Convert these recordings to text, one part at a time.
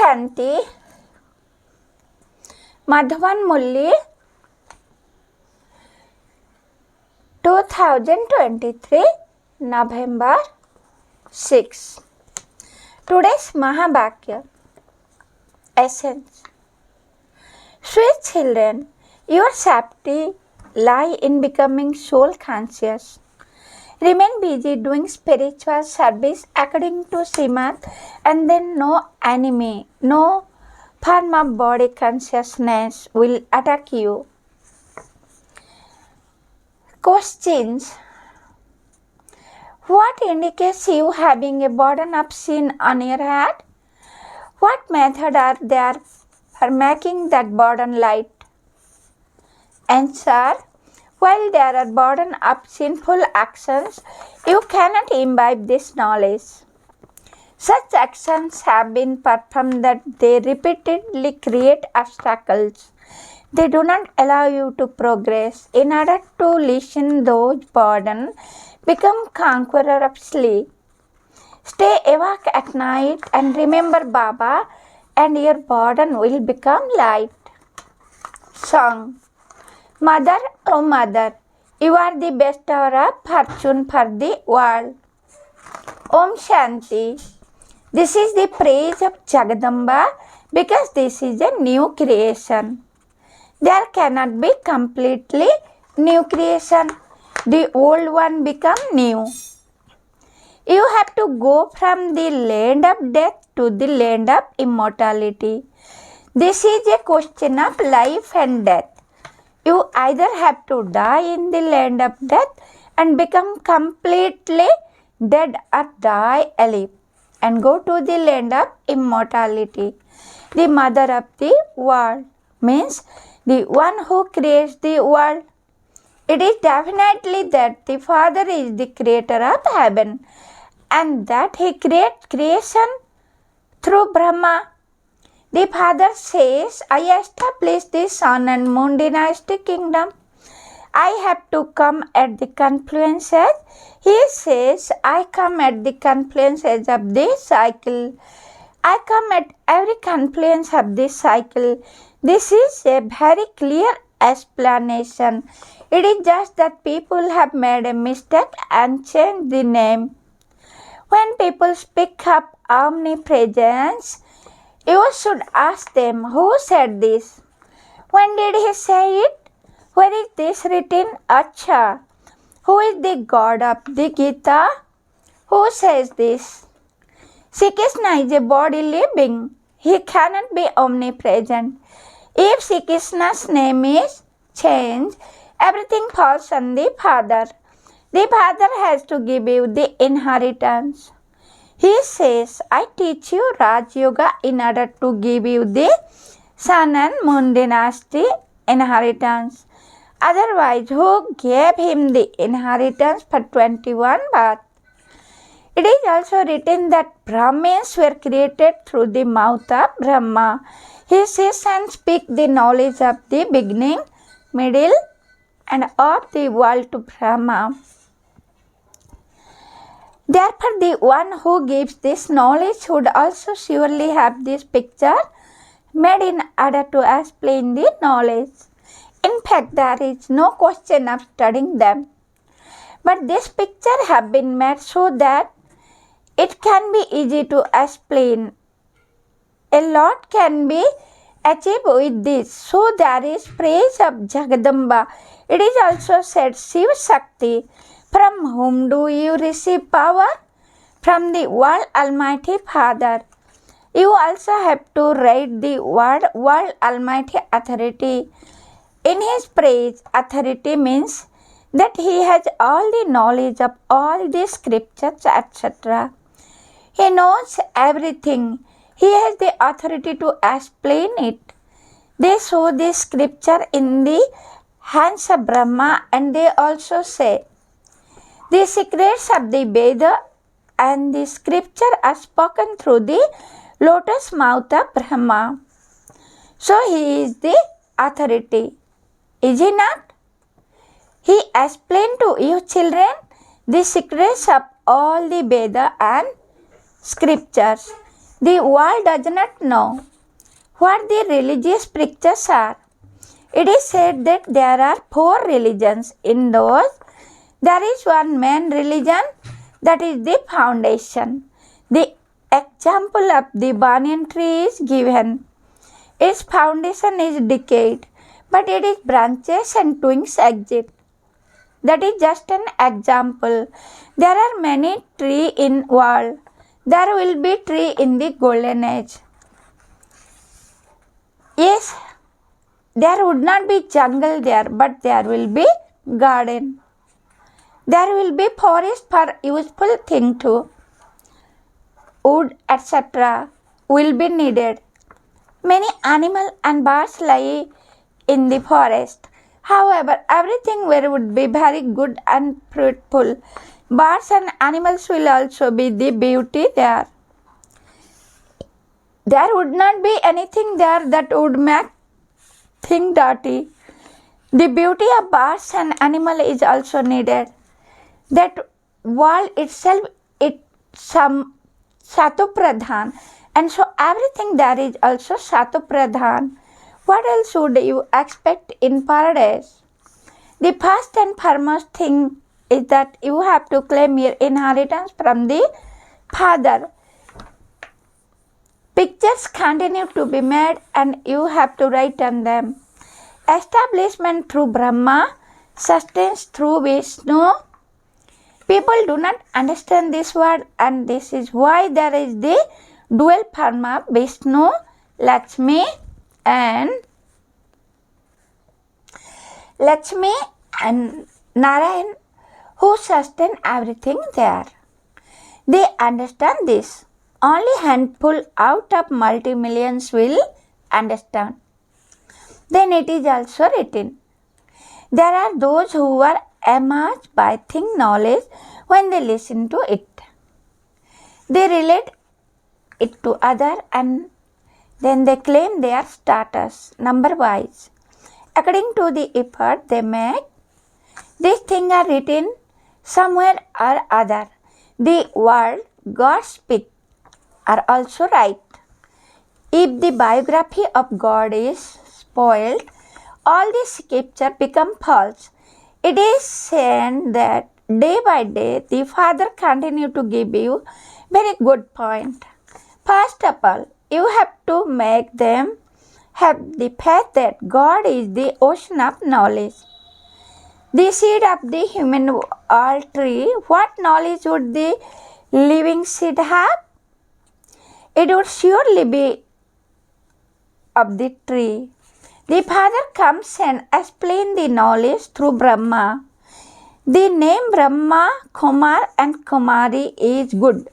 Shanti. Madhuvan Murli, 2023 November 6. Today's Mahabhagya Essence. Sweet children, your safety lie in becoming soul conscious. Remain busy doing spiritual service according to Srimad, and then no enemy, no form of body consciousness will attack you. Questions. What indicates you having a burden of sin on your head? What method are there for making that burden light? Answer. While there are burden of sinful actions, you cannot imbibe this knowledge. Such actions have been performed that they repeatedly create obstacles. They do not allow you to progress. In order to lessen those burdens, become conqueror of sleep. Stay awake at night and remember Baba, and your burden will become light. Song. Mother, oh mother, you are the bestower of fortune for the world. Om Shanti. This is the praise of Jagadamba because this is a new creation. There cannot be completely new creation. The old one become new. You have to go from the land of death to the land of immortality. This is a question of life and death. You either have to die in the land of death and become completely dead, or die alive and go to the land of immortality. The mother of the world means the one who creates the world. It is definitely that the Father is the creator of heaven and that he creates creation through Brahma. The Father says, I establish the sun and moon dynasty kingdom. I have to come at the confluences. He says, I come at the confluences of this cycle. I come at every confluence of this cycle. This is a very clear explanation. It is just that people have made a mistake and changed the name. When people speak of omnipresence, you should ask them, who said this? When did he say it? Where is this written? Acha. Who is the God of the Gita? Who says this? Sri Krishna is a body living. He cannot be omnipresent. If Sri Krishna's name is changed, everything falls on the Father. The Father has to give you the inheritance. He says, I teach you Raj Yoga in order to give you the sun and moon dynasty inheritance. Otherwise, who gave him the inheritance for 21 births? It is also written that Brahmins were created through the mouth of Brahma. He says and speaks the knowledge of the beginning, middle, and of the world to Brahma. Therefore, the one who gives this knowledge should also surely have this picture made in order to explain the knowledge. In fact, there is no question of studying them. But this picture has been made so that it can be easy to explain. A lot can be achieved with this. So there is praise of Jagadamba. It is also said Shiva Shakti. From whom do you receive power? From the World Almighty Father. You also have to read the word World Almighty Authority. In his praise, authority means that he has all the knowledge of all the scriptures, etc. He knows everything. He has the authority to explain it. They show the scripture in the hands of Brahma, and they also say, the secrets of the Veda and the scripture are spoken through the lotus mouth of Brahma. So he is the authority. Is he not? He explained to you children the secrets of all the Veda and scriptures. The world does not know what the religious pictures are. It is said that there are 4 religions. In those, there is one main religion that is the foundation. The example of the banyan tree is given. Its foundation is decayed, but its branches and twigs exist. That is just an example. There are many trees in world. There will be tree in the golden age. Yes, there would not be jungle there, but there will be garden. There will be forest for useful thing too. Wood, etc. will be needed. Many animals and birds lie in the forest. However, everything there would be very good and fruitful. Birds and animals will also be the beauty there. There would not be anything there that would make things dirty. The beauty of birds and animal is also needed. That world itself is some Satupradhan, and so everything there is also Satupradhan. What else would you expect in paradise? The first and foremost thing is that you have to claim your inheritance from the Father. Pictures continue to be made and you have to write on them. Establishment through Brahma, sustains through Vishnu. People do not understand this word, and this is why there is the dual form of Vishnu, Lakshmi and Narayan, who sustain everything there. They understand this. Only handful out of multi-millions will understand. Then it is also written. There are those who are amazed by thing knowledge when they listen to it. They relate it to other and then they claim their status number wise. According to the effort they make, these things are written somewhere or other. The word God speak are also right. If the biography of God is spoiled, all the scripture become false. It is said that day by day the Father continue to give you very good point. First of all, you have to make them have the faith that God is the ocean of knowledge. The seed of the human world tree, what knowledge would the living seed have? It would surely be of the tree. The Father comes and explains the knowledge through Brahma. The name Brahma, Kumar and Kumari is good.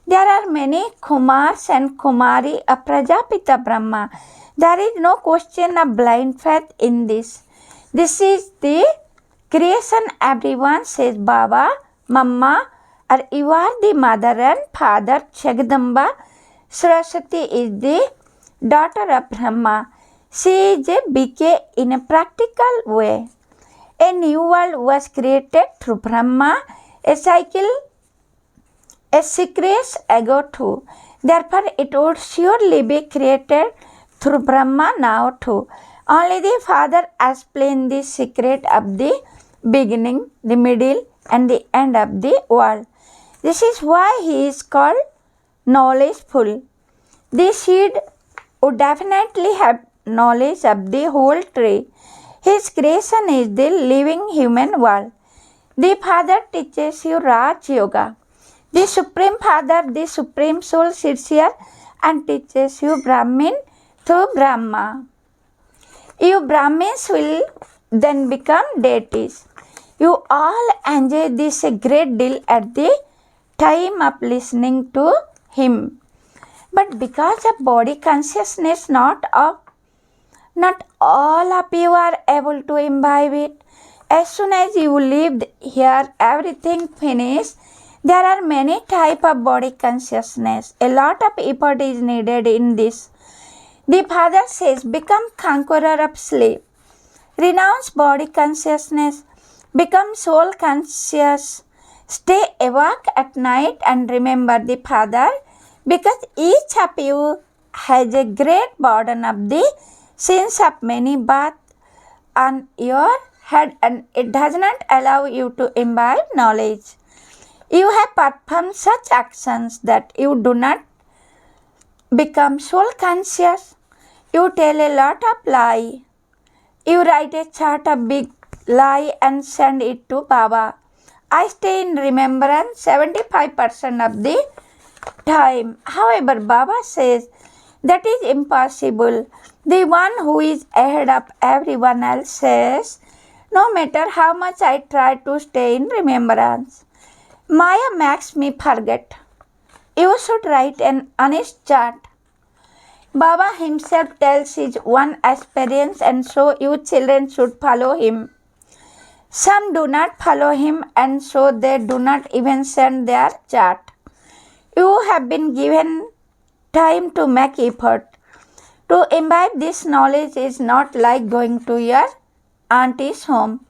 There are many Kumars and Kumari of Prajapita Brahma. There is no question of blind faith in this. This is the creation. Everyone says Baba, Mama, or you are the mother and father. Jagadamba Saraswati is the daughter of Brahma. She is a BK in a practical way. A new world was created through Brahma, a secret ago too. Therefore, it would surely be created through Brahma now too. Only the Father explained the secret of the beginning, the middle, and the end of the world. This is why he is called knowledgeful. The seed would definitely have knowledge of the whole tree. His creation is the living human world. The Father teaches you Raj Yoga. The Supreme Father, the Supreme Soul sits here and teaches you Brahmin through Brahma. You Brahmins will then become deities. You all enjoy this a great deal at the time of listening to him. But because of body consciousness, not all of you are able to imbibe it. As soon as you leave here, everything finished. There are many types of body consciousness. A lot of effort is needed in this. The Father says, become conqueror of sleep. Renounce body consciousness. Become soul conscious. Stay awake at night and remember the Father. because each of you has a great burden of the sins of many births on your head, and it does not allow you to imbibe knowledge. You have performed such actions that you do not become soul conscious. You tell a lot of lie. You write a chart of big lie and send it to Baba. I stay in remembrance 75% of the time. However, Baba says that is impossible. The one who is ahead of everyone else says, no matter how much I try to stay in remembrance, Maya makes me forget. You should write an honest chart. Baba himself tells his one experience, and so you children should follow him. Some do not follow him, and so they do not even send their chart. You have been given time to make effort. To imbibe this knowledge is not like going to your auntie's home.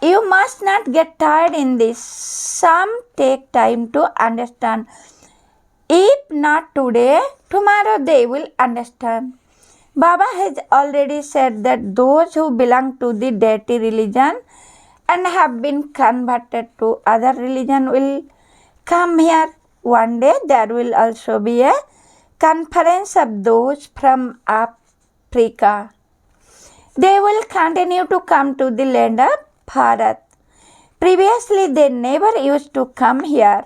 You must not get tired in this. Some take time to understand. If not today, tomorrow they will understand. Baba has already said that those who belong to the deity religion and have been converted to other religion will come here. One day there will also be a conference of those from Africa. They will continue to come to the land of Bharat. Previously they never used to come here.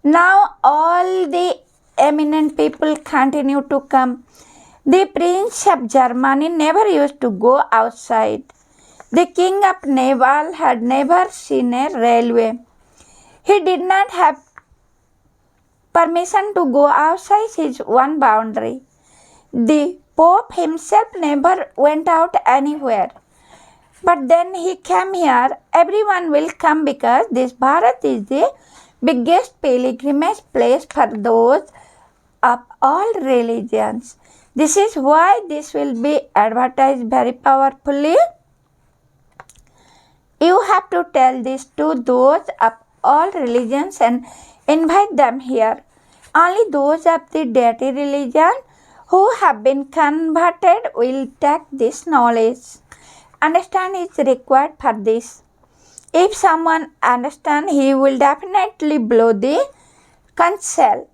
Now all the eminent people continue to come. The Prince of Germany never used to go outside. The King of Nepal had never seen a railway. He did not have permission to go outside his one boundary. The Pope himself never went out anywhere. But then he came here. Everyone will come because this Bharat is the biggest pilgrimage place for those of all religions. This is why this will be advertised very powerfully. You have to tell this to those of all religions and invite them here. Only those of the deity religion who have been converted will take this knowledge. Understand is required for this. If someone understands, he will definitely blow the conch shell.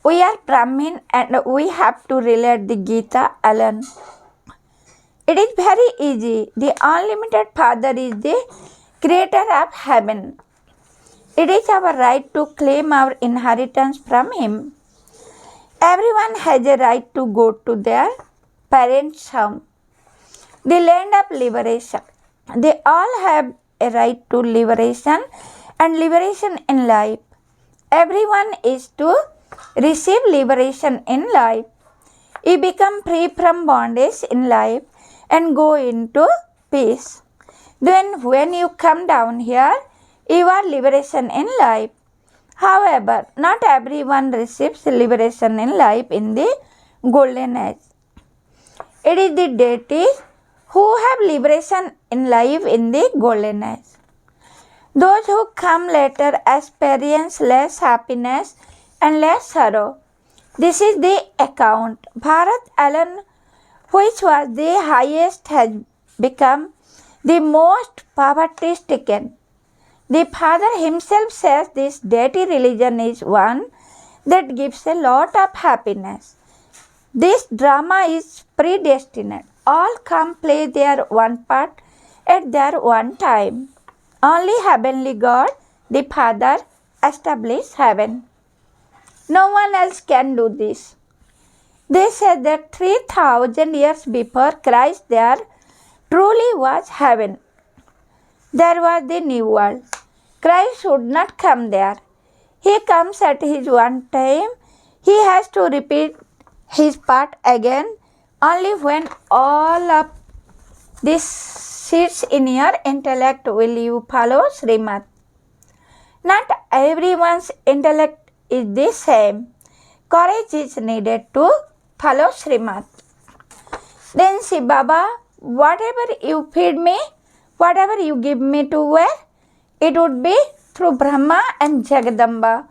We are Brahmin and we have to relate the Gita alone. It is very easy. The unlimited Father is the creator of heaven. It is our right to claim our inheritance from him. Everyone has a right to go to their parents' home, the land of liberation. They all have a right to liberation and liberation in life. Everyone is to receive liberation in life. You become free from bondage in life and go into peace. Then when you come down here, you are liberation in life. However, not everyone receives liberation in life in the golden age. It is the deities who have liberation in life in the golden age. Those who come later experience less happiness and less sorrow. This is the account. Bharat alone, which was the highest, has become the most poverty-stricken. The Father himself says this deity religion is one that gives a lot of happiness. This drama is predestined. All come play their one part at their one time. Only heavenly God, the Father, established heaven. No one else can do this. They said that 3000 years before Christ there truly was heaven. There was the new world. Christ would not come there. He comes at his one time. He has to repeat his part again only when all of this sits in your intellect will you follow Srimad. Not everyone's intellect is the same. Courage is needed to follow Srimad. Then see, Baba, whatever you feed me, whatever you give me to wear, it would be through Brahma and Jagadamba.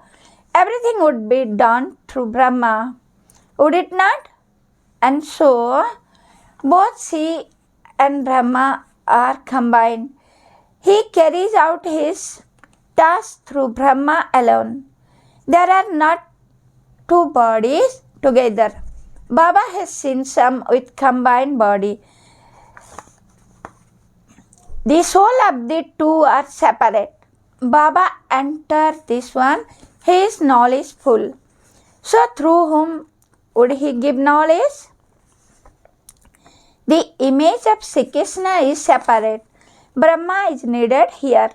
everything would be done through Brahma, would it not? And so, both he and Brahma are combined. He carries out his task through Brahma alone. There are not two bodies together. Baba has seen some with combined body. The soul of the two are separate. Baba enters this one, he is knowledge full. So through whom would he give knowledge? The image of Sri Krishna is separate. Brahma is needed here.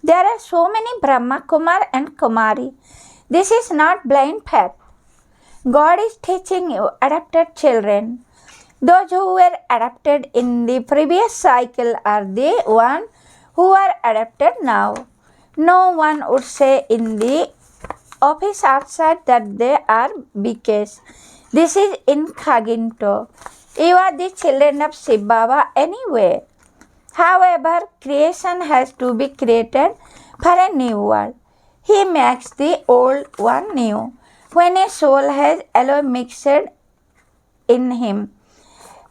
There are so many Brahmakumar and Kumari. This is not blind faith. God is teaching you adopted children. Those who were adopted in the previous cycle are the one who are adopted now. No one would say in the office outside that they are BKs. This is incognito. You are the children of Shiv Baba anyway. However, creation has to be created for a new world. He makes the old one new. When a soul has alloy mixed in him,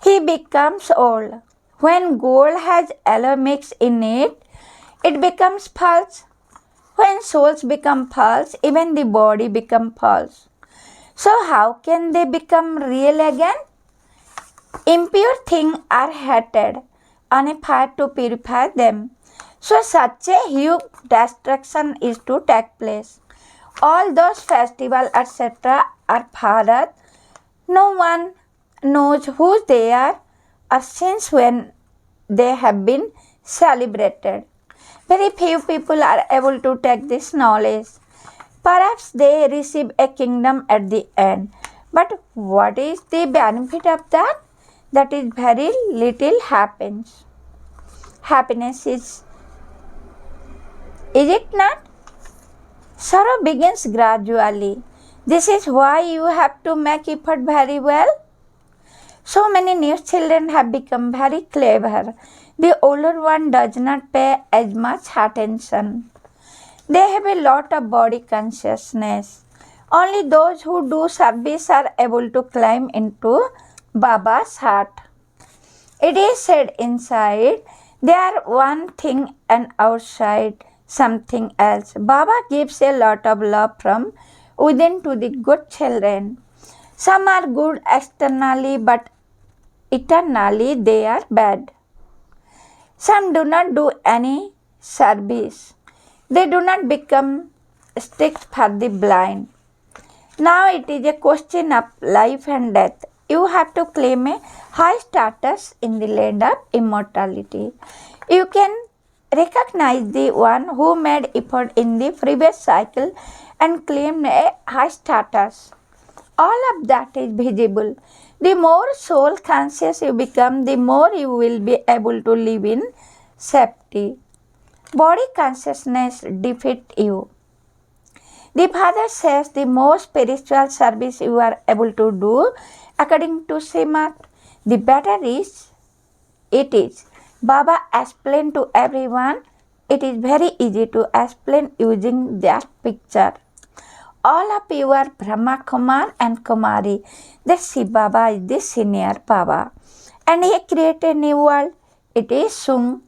he becomes old. When gold has alloy mixed in it, it becomes false. When souls become false, even the body becomes false. So how can they become real again? Impure things are hated on a fire to purify them. So such a huge destruction is to take place. All those festivals etc. are Bharat. No one knows who they are or since when they have been celebrated. Very few people are able to take this knowledge. Perhaps they receive a kingdom at the end. But what is the benefit of that? That is very little happens. Happiness is it not? Sorrow begins gradually. This is why you have to make effort very well. So many new children have become very clever. The older one does not pay as much attention. They have a lot of body consciousness. Only those who do service are able to climb into Baba's heart. It is said inside, they are one thing and outside something else. Baba gives a lot of love from within to the good children. Some are good externally, but eternally they are bad. Some do not do any service. They do not become strict for the blind. Now it is a question of life and death. You have to claim a high status in the land of immortality. You can recognize the one who made effort in the previous cycle and claimed a high status. All of that is visible. The more soul conscious you become, the more you will be able to live in safety. Body consciousness defeats you. The Father says the more spiritual service you are able to do, according to Srimad, the better it is. Baba explained to everyone. It is very easy to explain using that picture. All of you are Brahmakumar and Kumari. That Shiv Baba is the senior Baba. And he created a new world. It is Sung.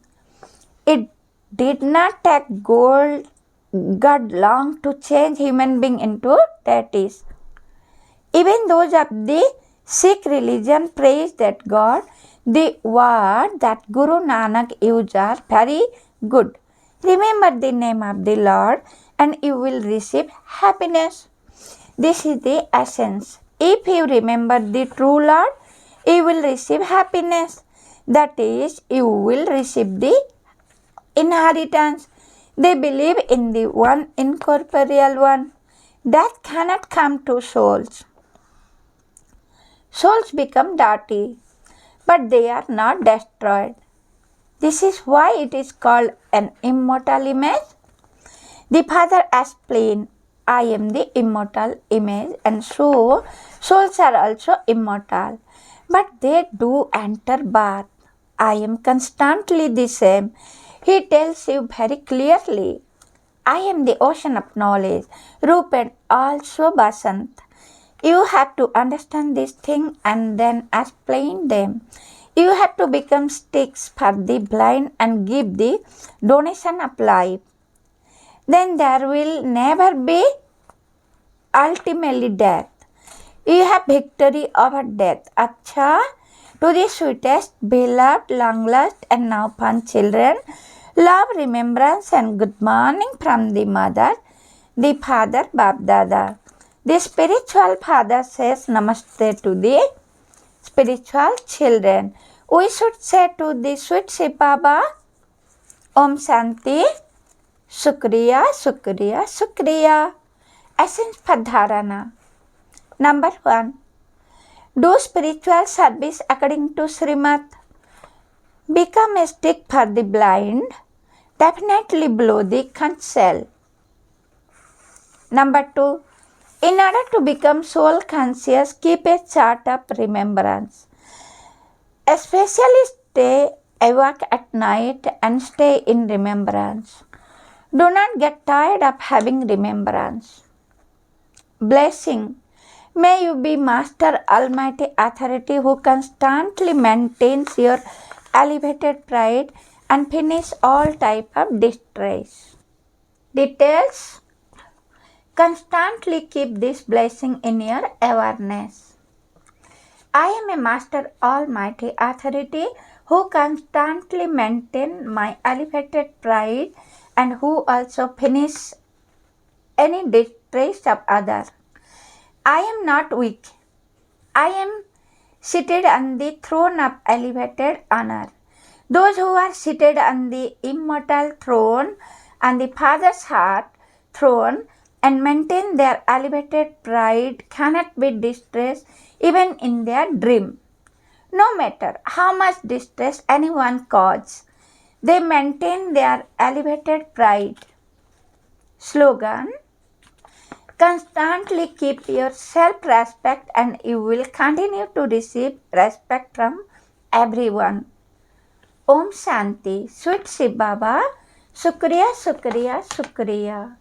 It did not take God long to change human being into deities. Even those of the Sikh religion praise that God. The word that Guru Nanak used are very good. Remember the name of the Lord and you will receive happiness. This is the essence. If you remember the true Lord, you will receive happiness. That is, you will receive the inheritance. They believe in the one incorporeal one. Death cannot come to souls. Souls become dirty, but they are not destroyed. This is why it is called an immortal image. The Father explained, I am the immortal image, and so souls are also immortal. But they do enter birth. I am constantly the same. He tells you very clearly, I am the ocean of knowledge, Roop and also Basant. You have to understand these things and then explain them. You have to become sticks for the blind and give the donation of life. Then there will never be ultimately death. You have victory over death. Acha, to the sweetest, beloved, long-lost and now fun children, love, remembrance and good morning from the mother, the father, Bab Dada. The spiritual father says namaste to the spiritual children. We should say to the sweet Shiv Baba, Om Shanti, Shukriya, Shukriya, Shukriya. Essence for Dharana. Number 1. Do spiritual service according to Srimad. Become a stick for the blind. Definitely blow the conch shell. Number 2. In order to become soul conscious, keep a chart of remembrance. Especially stay awake at night and stay in remembrance. Do not get tired of having remembrance. Blessing. May you be Master Almighty Authority who constantly maintains your elevated pride and finish all type of distress. Details. Constantly keep this blessing in your awareness. I am a Master Almighty Authority who constantly maintain my elevated pride and who also finish any distress of others. I am not weak. I am seated on the throne of elevated honor. Those who are seated on the immortal throne and the Father's heart throne and maintain their elevated pride cannot be distressed even in their dream. No matter how much distress anyone causes, they maintain their elevated pride. Slogan. Constantly keep your self-respect and you will continue to receive respect from everyone. Om Shanti. Sweet Shiv Baba. Shukriya, Shukriya, Shukriya.